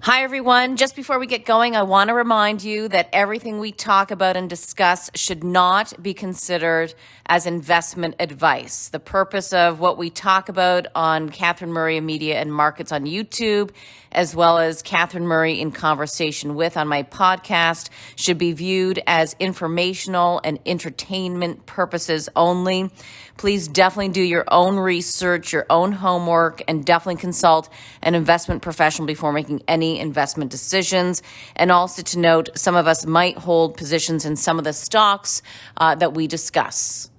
Hi, everyone. Just before we get going, I want to remind you that everything we talk about and discuss should not be considered as investment advice. The purpose of what we talk about on Catherine Murray Media and Markets on YouTube, as well as Catherine Murray in Conversation With on my podcast, should be viewed as informational and entertainment purposes only. Please definitely do your own research, your own homework, and definitely consult an investment professional before making any investment decisions. And also to note, some of us might hold positions in some of the stocks that we discuss.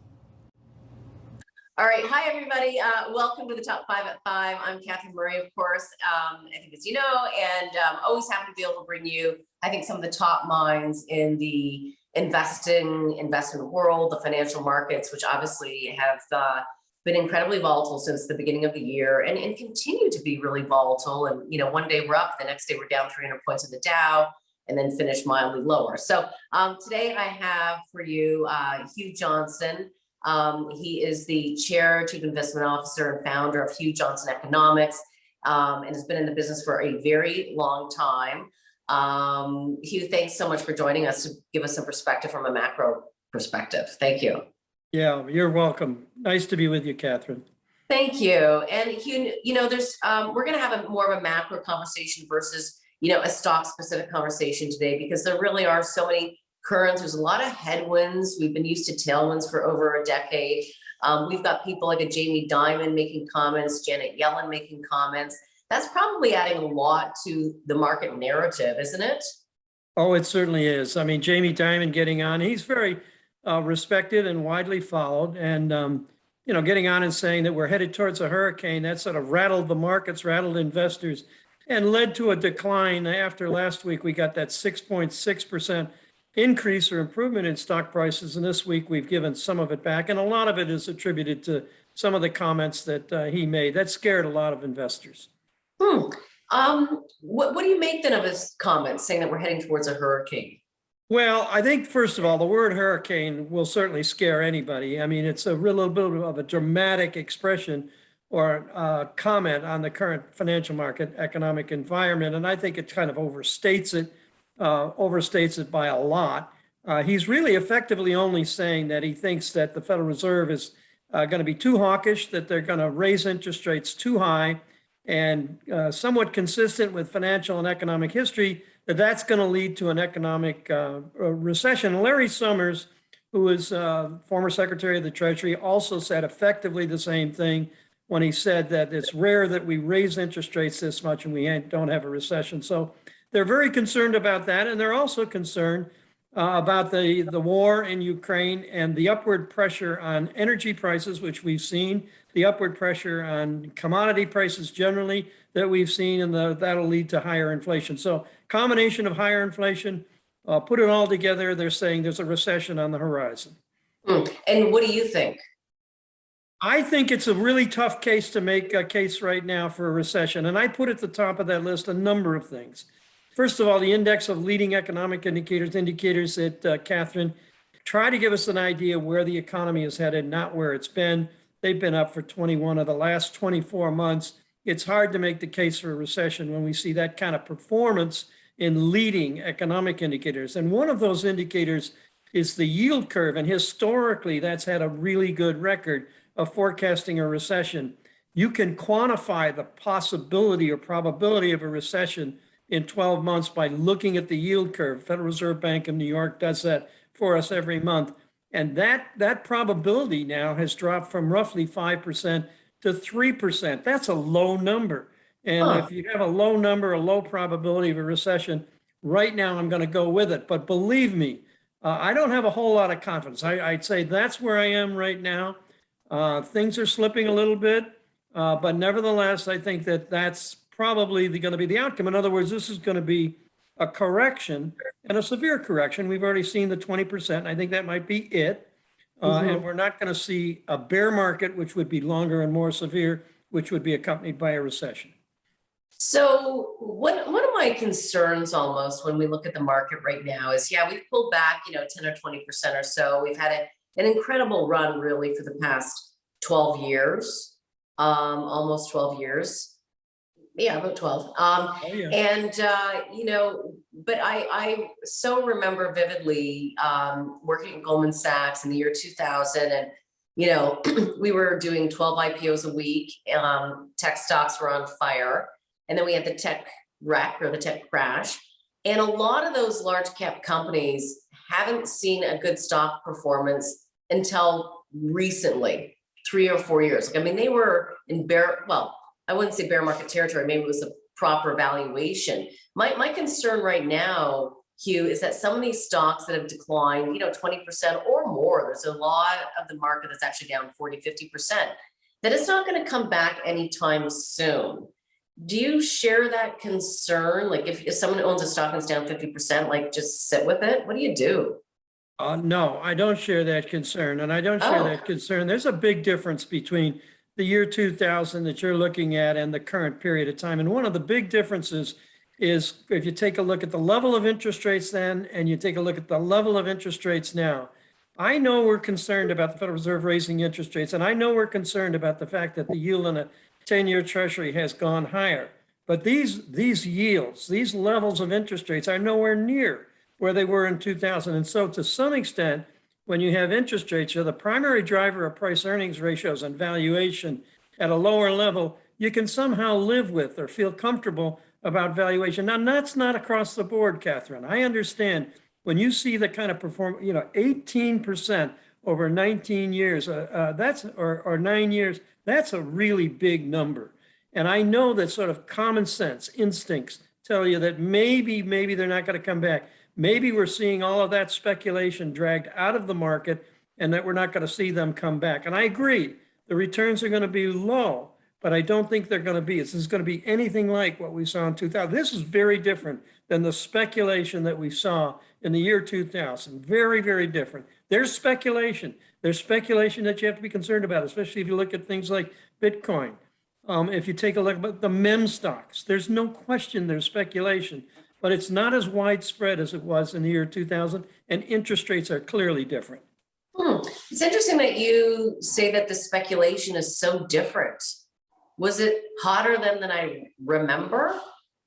All right. Hi, everybody. Welcome to the Top 5 at 5. I'm Catherine Murray, of course, I think as you know, and always happy to be able to bring you, I think, some of the top minds in the investment world, the financial markets, which obviously have been incredibly volatile since the beginning of the year and continue to be really volatile. And, one day we're up, the next day we're down 300 points in the Dow, and then finish mildly lower. So today I have for you Hugh Johnson. He is the chair, chief investment officer, and founder of Hugh Johnson Economics, and has been in the business for a very long time. Hugh, thanks so much for joining us to give us some perspective from a macro perspective. Thank you. Yeah, you're welcome. Nice to be with you, Catherine. Thank you. And Hugh, there's we're going to have more of a macro conversation versus a stock specific conversation today, because there really are so many currents. There's a lot of headwinds. We've been used to tailwinds for over a decade. We've got people like a Jamie Dimon making comments, Janet Yellen making comments. That's probably adding a lot to the market narrative, isn't it? Oh, it certainly is. I mean, Jamie Dimon getting on, he's very respected and widely followed. And, getting on and saying that we're headed towards a hurricane, that sort of rattled the markets, rattled investors, and led to a decline. After last week, we got that 6.6% increase or improvement in stock prices. And this week, we've given some of it back. And a lot of it is attributed to some of the comments that he made. That scared a lot of investors. What do you make then of his comments saying that we're heading towards a hurricane? Well, I think, first of all, the word hurricane will certainly scare anybody. I mean, it's a little bit of a dramatic expression or comment on the current financial market economic environment. And I think it kind of overstates it by a lot. He's really effectively only saying that he thinks that the Federal Reserve is going to be too hawkish, that they're going to raise interest rates too high, and somewhat consistent with financial and economic history, that's going to lead to an economic recession. Larry Summers, who is former Secretary of the Treasury, also said effectively the same thing when he said that it's rare that we raise interest rates this much and we don't have a recession. So they're very concerned about that, and they're also concerned about the war in Ukraine and the upward pressure on energy prices, which we've seen, the upward pressure on commodity prices generally that we've seen, and that'll lead to higher inflation. So combination of higher inflation, put it all together, they're saying there's a recession on the horizon. And what do you think? I think it's a really tough case to make a case right now for a recession. And I put at the top of that list a number of things. First of all, the index of leading economic indicators that, Catherine, try to give us an idea where the economy is headed, not where it's been. They've been up for 21 of the last 24 months. It's hard to make the case for a recession when we see that kind of performance in leading economic indicators. And one of those indicators is the yield curve. And historically, that's had a really good record of forecasting a recession. You can quantify the possibility or probability of a recession in 12 months by looking at the yield curve. Federal Reserve Bank of New York does that for us every month. And that probability now has dropped from roughly 5% to 3%. That's a low number. And if you have a low number, a low probability of a recession, right now I'm going to go with it. But believe me, I don't have a whole lot of confidence. I'd say that's where I am right now. Things are slipping a little bit, but nevertheless, I think that's probably going to be the outcome. In other words, this is going to be a correction, and a severe correction. We've already seen the 20%. I think that might be it. And we're not going to see a bear market, which would be longer and more severe, which would be accompanied by a recession. So one of my concerns almost when we look at the market right now is, we've pulled back, 10 or 20% or so. We've had an incredible run really for the past 12 years, almost 12 years. Yeah, about 12. Oh, yeah. And, but I so remember vividly working at Goldman Sachs in the year 2000. And, we were doing 12 IPOs a week. Tech stocks were on fire. And then we had the tech wreck or the tech crash. And a lot of those large cap companies haven't seen a good stock performance until recently, 3 or 4 years. Like, I mean, they were in I wouldn't say bear market territory, maybe it was a proper valuation. My concern right now, Hugh, is that some of these stocks that have declined, 20% or more, there's a lot of the market that's actually down 40, 50%, that it's not going to come back anytime soon. Do you share that concern? Like if someone owns a stock and it's down 50%, like just sit with it? What do you do? No, I don't share that concern, and I don't share Oh, that concern. There's a big difference between the year 2000 that you're looking at and the current period of time. And one of the big differences is if you take a look at the level of interest rates then, and you take a look at the level of interest rates now. I know we're concerned about the Federal Reserve raising interest rates, and I know we're concerned about the fact that the yield on a 10-year Treasury has gone higher. But these yields, these levels of interest rates are nowhere near where they were in 2000. And so to some extent, when you have interest rates, you're the primary driver of price earnings ratios and valuation at a lower level, you can somehow live with or feel comfortable about valuation. Now, that's not across the board, Catherine. I understand when you see the kind of 18% over 19 years, or 9 years, that's a really big number. And I know that sort of common sense instincts tell you that maybe they're not going to come back. Maybe we're seeing all of that speculation dragged out of the market and that we're not going to see them come back. And I agree, the returns are going to be low, but I don't think they're going to be. This is going to be anything like what we saw in 2000. This is very different than the speculation that we saw in the year 2000. Very, very different. There's speculation. There's speculation that you have to be concerned about, especially if you look at things like Bitcoin. If you take a look at the meme stocks, there's no question there's speculation, but it's not as widespread as it was in the year 2000, and interest rates are clearly different. It's interesting that you say that the speculation is so different. Was it hotter than I remember?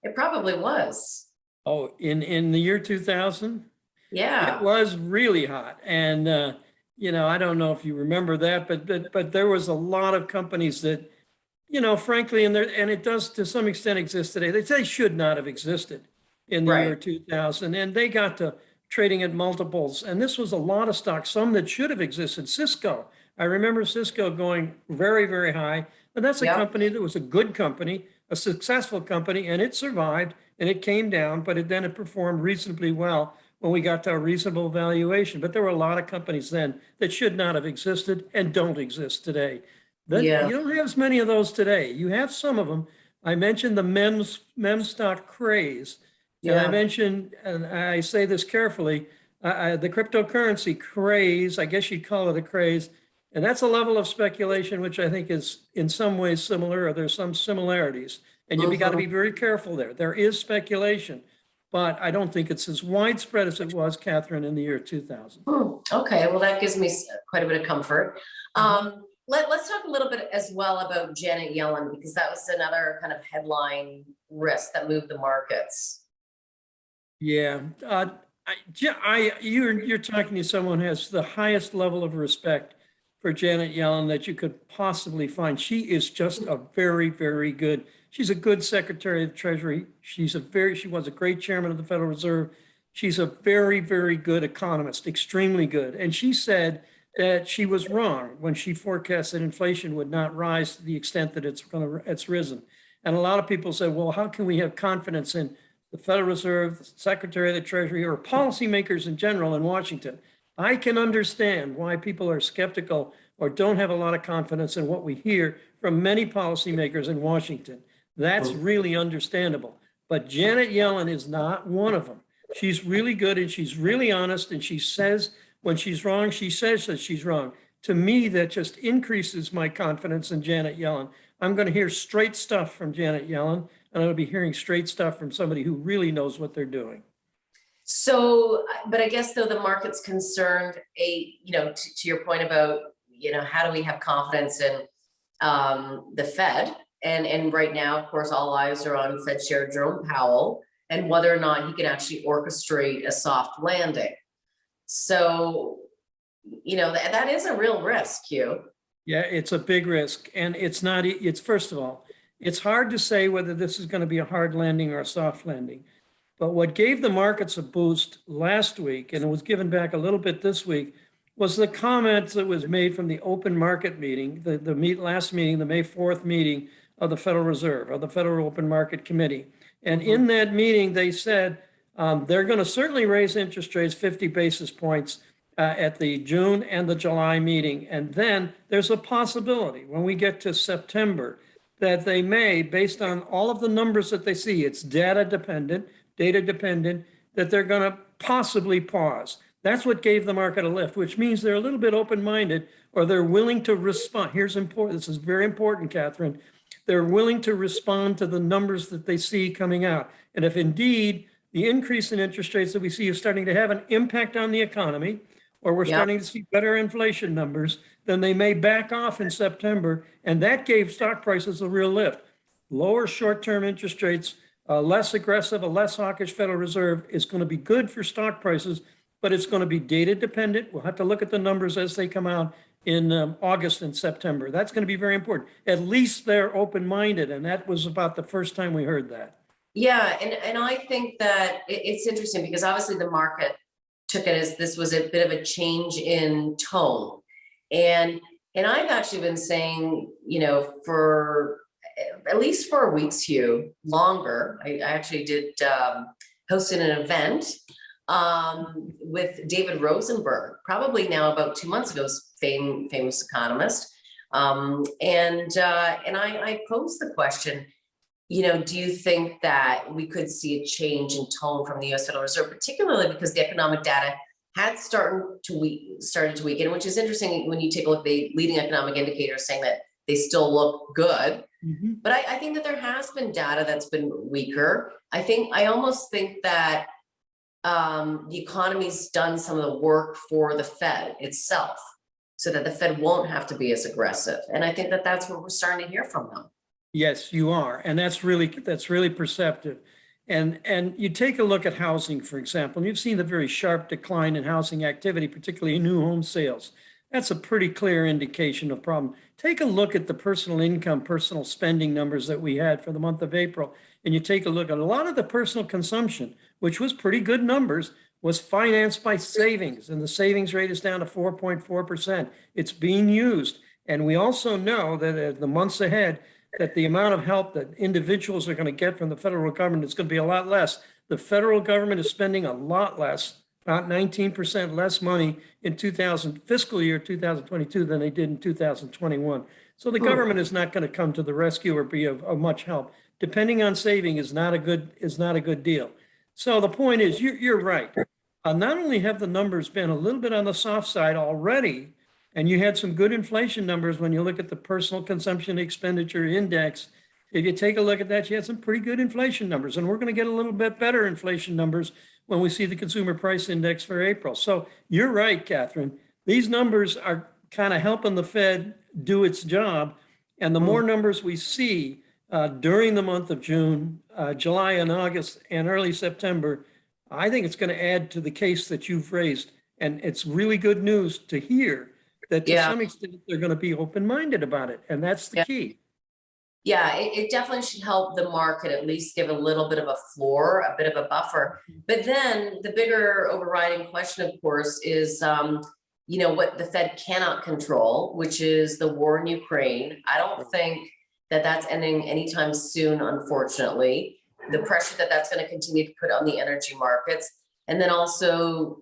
It probably was. Oh, in the year 2000? Yeah. It was really hot. And, I don't know if you remember that, but there was a lot of companies that, frankly, and it does to some extent exist today. They should not have existed in the year 2000, and they got to trading at multiples. And this was a lot of stocks, some that should have existed. Cisco, I remember Cisco going very, very high, but that's a company that was a good company, a successful company, and it survived and it came down, but then it performed reasonably well when we got to a reasonable valuation. But there were a lot of companies then that should not have existed and don't exist today. You don't have as many of those today. You have some of them. I mentioned the mem stock craze. And I mentioned, and I say this carefully, the cryptocurrency craze, I guess you'd call it a craze. And that's a level of speculation, which I think is in some ways similar, or there's some similarities. And you've got to be very careful there. There is speculation, but I don't think it's as widespread as it was, Catherine, in the year 2000. Okay, well, that gives me quite a bit of comfort. Let's talk a little bit as well about Janet Yellen, because that was another kind of headline risk that moved the markets. Yeah, you're talking to someone who has the highest level of respect for Janet Yellen that you could possibly find. She is just a very, very good. She's a good Secretary of the Treasury. She was a great chairman of the Federal Reserve. She's a very, very good economist, extremely good. And she said that she was wrong when she forecast that inflation would not rise to the extent that it's risen. And a lot of people said, well, how can we have confidence in the Federal Reserve, the Secretary of the Treasury, or policymakers in general in Washington? I can understand why people are skeptical or don't have a lot of confidence in what we hear from many policymakers in Washington. That's really understandable. But Janet Yellen is not one of them. She's really good and she's really honest, and she says when she's wrong, she says that she's wrong. To me, that just increases my confidence in Janet Yellen. I'm going to hear straight stuff from Janet Yellen, and I'll be hearing straight stuff from somebody who really knows what they're doing. So, but I guess though the market's concerned, to your point about, how do we have confidence in the Fed? And right now, of course, all eyes are on Fed Chair Jerome Powell and whether or not he can actually orchestrate a soft landing. So, that is a real risk, Hugh. Yeah, it's a big risk. And it's not, it's first of all, it's hard to say whether this is going to be a hard landing or a soft landing. But what gave the markets a boost last week, and it was given back a little bit this week, was the comment that was made from the open market meeting, last meeting, the May 4th meeting of the Federal Reserve, of the Federal Open Market Committee. And in that meeting, they said they're going to certainly raise interest rates 50 basis points at the June and the July meeting. And then there's a possibility when we get to September that they may, based on all of the numbers that they see, it's data dependent, that they're going to possibly pause. That's what gave the market a lift, which means they're a little bit open-minded, or they're willing to respond. Here's important. This is very important, Catherine. They're willing to respond to the numbers that they see coming out. And if indeed the increase in interest rates that we see is starting to have an impact on the economy, or we're starting to see better inflation numbers, then they may back off in September. And that gave stock prices a real lift. Lower short-term interest rates, less aggressive, a less hawkish Federal Reserve is going to be good for stock prices, but it's going to be data dependent. We'll have to look at the numbers as they come out in August and September. That's going to be very important. At least they're open-minded, and that was about the first time we heard that. Yeah, and I think that it's interesting because obviously the market took it as this was a bit of a change in tone. And I've actually been saying, for at least 4 weeks, Hugh, longer. I actually did hosted an event with David Rosenberg, probably now about 2 months ago, famous economist. And I posed the question, do you think that we could see a change in tone from the US Federal Reserve, particularly because the economic data had started to weaken, which is interesting when you take a look at the leading economic indicators saying that they still look good. Mm-hmm. But I think that there has been data that's been weaker. I almost think that the economy's done some of the work for the Fed itself so that the Fed won't have to be as aggressive. And I think that that's what we're starting to hear from them. Yes, you are. And that's really perceptive. And you take a look at housing, for example, and you've seen the very sharp decline in housing activity, particularly in new home sales. That's a pretty clear indication of problem. Take a look at the personal income, personal spending numbers that we had for the month of April. And you take a look at a lot of the personal consumption, which was pretty good numbers, was financed by savings. And the savings rate is down to 4.4%. It's being used. And we also know that in the months ahead, that the amount of help that individuals are going to get from the federal government is going to be a lot less. The federal government is spending a lot less, about 19% less money in fiscal year 2022 than they did in 2021. So the government is not going to come to the rescue or be of much help. Depending on saving is not a good deal. So the point is, you're right. Not only have the numbers been a little bit on the soft side already, and you had some good inflation numbers when you look at the personal consumption expenditure index. If you take a look at that, you had some pretty good inflation numbers, and we're going to get a little bit better inflation numbers when we see the consumer price index for April. So you're right, Catherine. These numbers are kind of helping the Fed do its job. And the more numbers we see during the month of June, July and August and early September, I think it's going to add to the case that you've raised. And it's really good news to hear that to some extent they're going to be open-minded about it. And that's the key. Yeah, it definitely should help the market at least give a little bit of a floor, a bit of a buffer. But then the bigger overriding question, of course, is, what the Fed cannot control, which is the war in Ukraine. I don't think that that's ending anytime soon, unfortunately. The pressure that that's going to continue to put on the energy markets. And then also,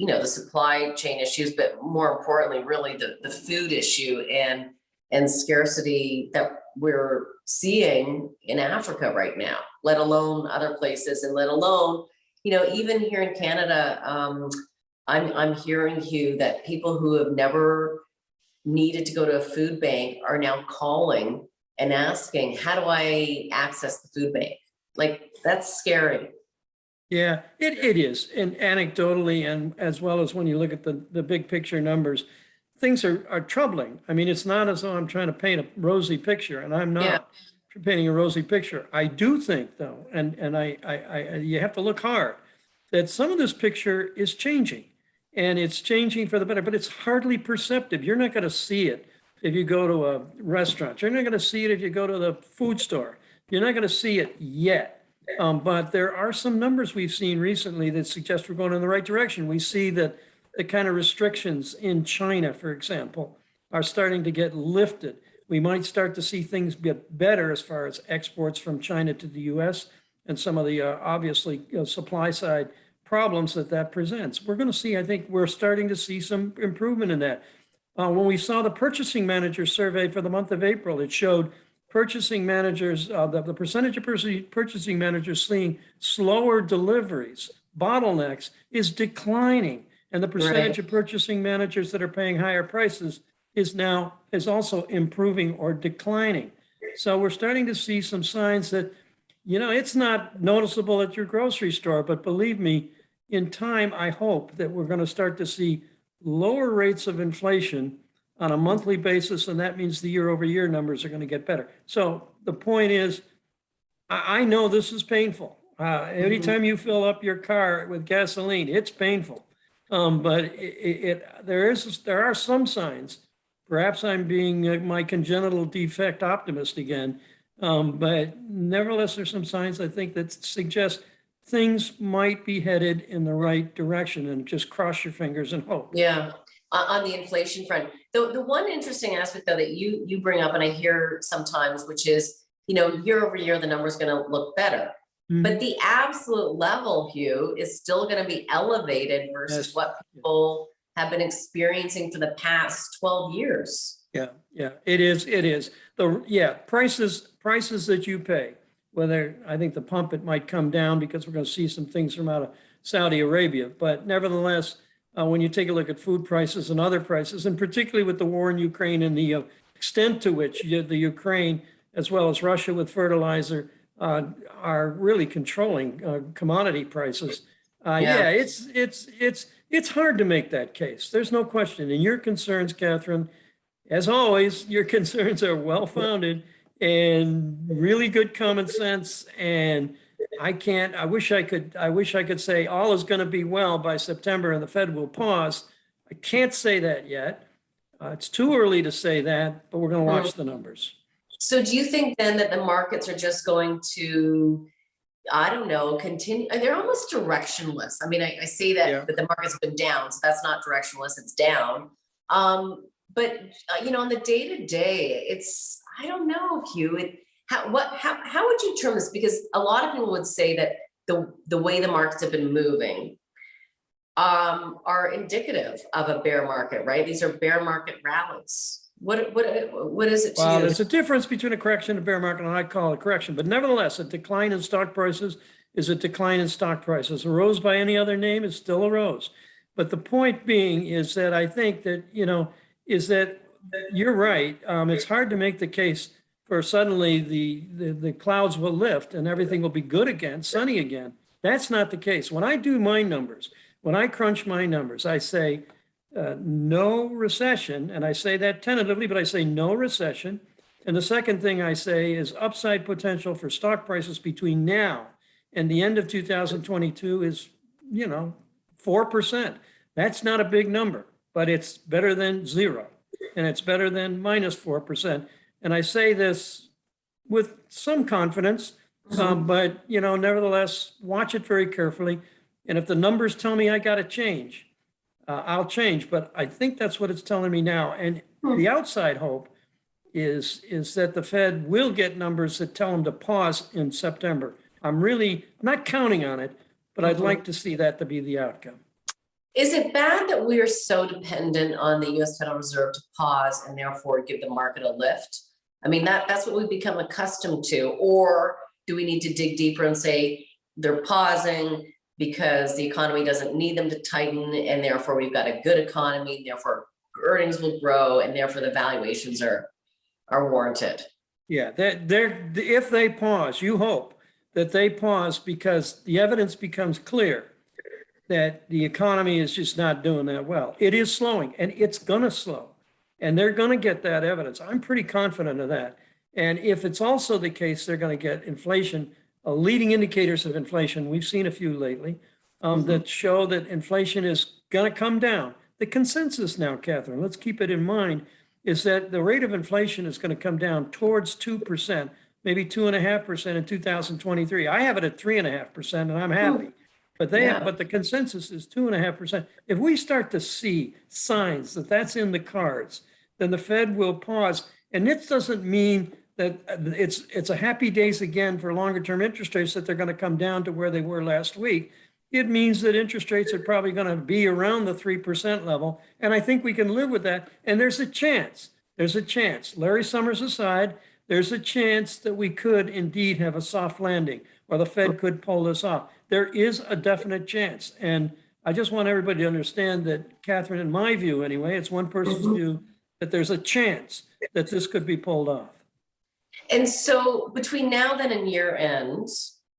the supply chain issues, but more importantly, really the food issue and scarcity that we're seeing in Africa right now, let alone other places, and let alone, even here in Canada, I'm hearing, Hugh, that people who have never needed to go to a food bank are now calling and asking, how do I access the food bank? Like, that's scary. Yeah, it is. And anecdotally, and as well as when you look at the big picture numbers, things are troubling. I mean, it's not as though I'm trying to paint a rosy picture, and I'm not. painting a rosy picture. I do think, though, and you have to look hard, that some of this picture is changing, and it's changing for the better, but it's hardly perceptive. You're not going to see it if you go to a restaurant. You're not going to see it if you go to the food store. You're not going to see it yet. But there are some numbers we've seen recently that suggest we're going in the right direction. We see that the kind of restrictions in China, for example, are starting to get lifted. We might start to see things get better as far as exports from China to the US and some of the obviously supply side problems that presents. We're going to see, I think we're starting to see some improvement in that. When we saw the purchasing manager survey for the month of April, it showed purchasing managers, the percentage of purchasing managers seeing slower deliveries, bottlenecks, is declining. And the percentage of purchasing managers that are paying higher prices is also improving or declining. So we're starting to see some signs that, it's not noticeable at your grocery store, but believe me, in time, I hope that we're going to start to see lower rates of inflation on a monthly basis, and that means the year-over-year numbers are going to get better. So the point is, I know this is painful. Anytime you fill up your car with gasoline, it's painful. But there are some signs. Perhaps I'm being my congenital defect optimist again. But nevertheless, there's some signs I think that suggest things might be headed in the right direction, and just cross your fingers and hope. Yeah, on the inflation front. The one interesting aspect though that you bring up, and I hear sometimes, which is, year over year, the number's going to look better. Mm-hmm. But the absolute level, Hugh, is still going to be elevated versus what people have been experiencing for the past 12 years. Yeah, it is. Prices that you pay, whether I think the pump, it might come down because we're going to see some things from out of Saudi Arabia. But nevertheless, when you take a look at food prices and other prices, and particularly with the war in Ukraine and the extent to which the Ukraine, as well as Russia with fertilizer, are really controlling commodity prices. It's hard to make that case. There's no question. And your concerns, Catherine, as always, your concerns are well-founded and really good common sense. And I wish I could say all is going to be well by September and the Fed will pause. I can't say that yet. It's too early to say that, but we're going to watch the numbers. So do you think then that the markets are just going to, I don't know, continue? They're almost directionless. I mean, I say that, but the market's have been down, so that's not directionless, it's down. But on the day-to-day, it's, I don't know, Hugh, how would you term this? Because a lot of people would say that the way the markets have been moving are indicative of a bear market, right? These are bear market rallies. What is it to you? There's a difference between a correction and a bear market, and I'd call it a correction. But nevertheless, a decline in stock prices is a decline in stock prices. A rose by any other name is still a rose. But the point being is that I think that, is that you're right. It's hard to make the case for suddenly the clouds will lift and everything will be good again, sunny again. That's not the case. When I do my numbers, when I crunch my numbers, I say no recession, and I say that tentatively, but I say no recession. And the second thing I say is upside potential for stock prices between now and the end of 2022 is, 4%. That's not a big number, but it's better than zero, and it's better than minus 4%. And I say this with some confidence, but, nevertheless, watch it very carefully. And if the numbers tell me I got to change, I'll change. But I think that's what it's telling me now. And the outside hope is that the Fed will get numbers that tell them to pause in September. I'm not counting on it, but I'd like to see that to be the outcome. Is it bad that we are so dependent on the U.S. Federal Reserve to pause and therefore give the market a lift? I mean, that's what we've become accustomed to. Or do we need to dig deeper and say they're pausing because the economy doesn't need them to tighten, and therefore we've got a good economy, therefore earnings will grow, and therefore the valuations are warranted? Yeah, if they pause, you hope that they pause because the evidence becomes clear that the economy is just not doing that well. It is slowing, and it's going to slow, and they're going to get that evidence. I'm pretty confident of that. And if it's also the case, they're going to get inflation, leading indicators of inflation. We've seen a few lately that show that inflation is going to come down. The consensus now, Catherine, let's keep it in mind, is that the rate of inflation is going to come down towards 2%, maybe 2.5% in 2023. I have it at 3.5%, and I'm happy. But but the consensus is 2.5%. If we start to see signs that that's in the cards, then the Fed will pause. And this doesn't mean that it's a happy days again for longer term interest rates, that they're going to come down to where they were last week. It means that interest rates are probably going to be around the 3% level. And I think we can live with that. And there's a chance, Larry Summers aside, there's a chance that we could indeed have a soft landing, or the Fed could pull this off. There is a definite chance. And I just want everybody to understand that, Catherine, in my view anyway, it's one person's view, that there's a chance that this could be pulled off. And so between now then and year end,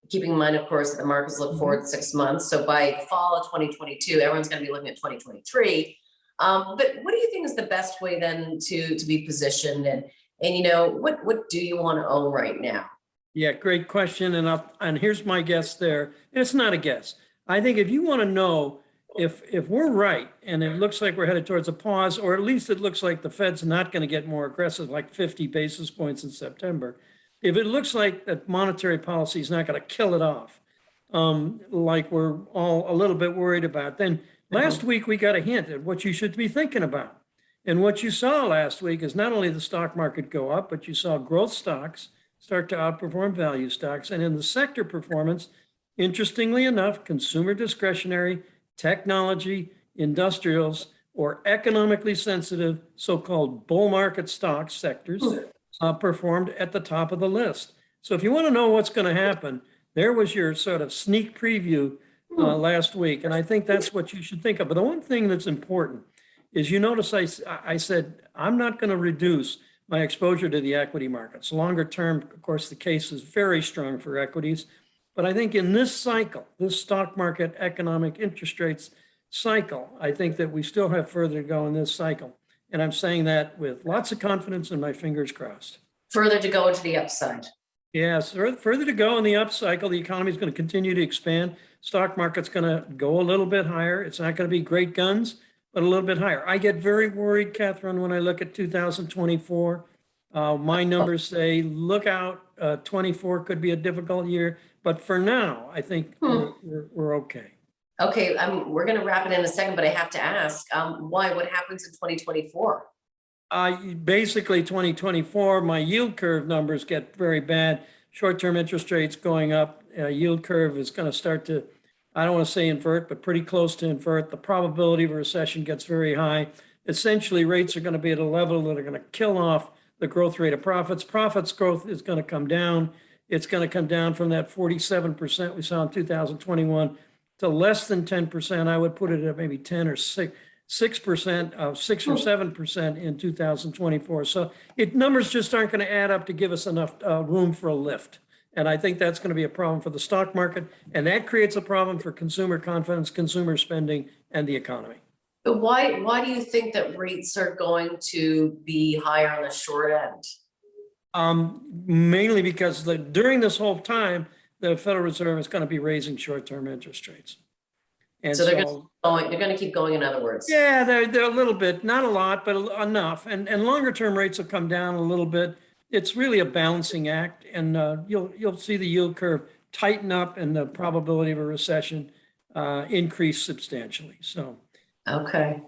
keeping in mind, of course, that the markets look forward 6 months. So by fall of 2022, everyone's going to be looking at 2023. But what do you think is the best way then to be positioned? And what do you want to own right now? Yeah, great question. And here's my guess there. It's not a guess. I think if you want to know if we're right, and it looks like we're headed towards a pause, or at least it looks like the Fed's not going to get more aggressive, like 50 basis points in September, if it looks like that monetary policy is not going to kill it off, like we're all a little bit worried about, then last week we got a hint at what you should be thinking about. And what you saw last week is not only the stock market go up, but you saw growth stocks start to outperform value stocks. And in the sector performance, interestingly enough, consumer discretionary, technology, industrials, or economically sensitive so-called bull market stock sectors performed at the top of the list. So if you want to know what's going to happen, there was your sort of sneak preview last week. And I think that's what you should think of. But the one thing that's important is, you notice I said, I'm not going to reduce my exposure to the equity markets. Longer term, of course, the case is very strong for equities. But I think in this cycle, this stock market economic interest rates cycle, I think that we still have further to go in this cycle. And I'm saying that with lots of confidence and my fingers crossed. Further to go into the upside. Yes, further to go in the up cycle. The economy is going to continue to expand. Stock market's going to go a little bit higher. It's not going to be great guns, but a little bit higher. I get very worried, Catherine, when I look at 2024. My numbers say, look out, 24 could be a difficult year. But for now, I think we're okay. Okay, we're going to wrap it in a second, but I have to ask, why? What happens in 2024? Basically, 2024, my yield curve numbers get very bad. Short-term interest rates going up. Yield curve is going to start to, I don't want to say invert, but pretty close to invert. The probability of a recession gets very high. Essentially, rates are going to be at a level that are going to kill off the growth rate of profits. Profits growth is going to come down. It's going to come down from that 47% we saw in 2021 to less than 10%. I would put it at maybe 10 or 6%, 6 or 7% in 2024. So numbers just aren't going to add up to give us enough room for a lift. And I think that's going to be a problem for the stock market. And that creates a problem for consumer confidence, consumer spending, and the economy. But why do you think that rates are going to be higher on the short end? Mainly because during this whole time, the Federal Reserve is going to be raising short-term interest rates. And so they're going to keep going, in other words. Yeah, they're a little bit, not a lot, but enough. And longer-term rates will come down a little bit. It's really a balancing act, and you'll see the yield curve tighten up and the probability of a recession increase substantially. So, okay,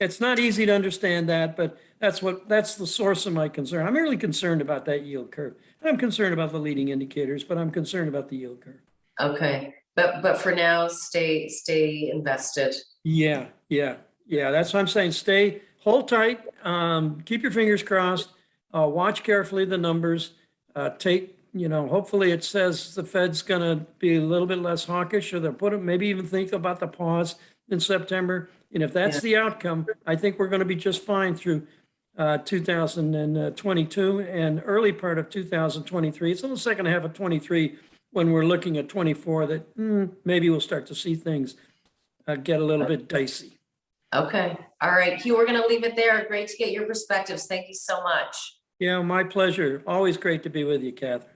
it's not easy to understand that, but that's the source of my concern. I'm really concerned about that yield curve. I'm concerned about the leading indicators, but I'm concerned about the yield curve. Okay, but for now, stay invested. Yeah. That's what I'm saying. Hold tight. Keep your fingers crossed. Watch carefully the numbers. Hopefully it says the Fed's going to be a little bit less hawkish, or they'll maybe even think about the pause in September. And if that's the outcome, I think we're going to be just fine through 2022 and early part of 2023. It's in the second half of 23 when we're looking at 24 that maybe we'll start to see things get a little bit dicey. Okay. All right, Hugh, we're going to leave it there. Great to get your perspectives. Thank you so much. Yeah, my pleasure. Always great to be with you, Catherine.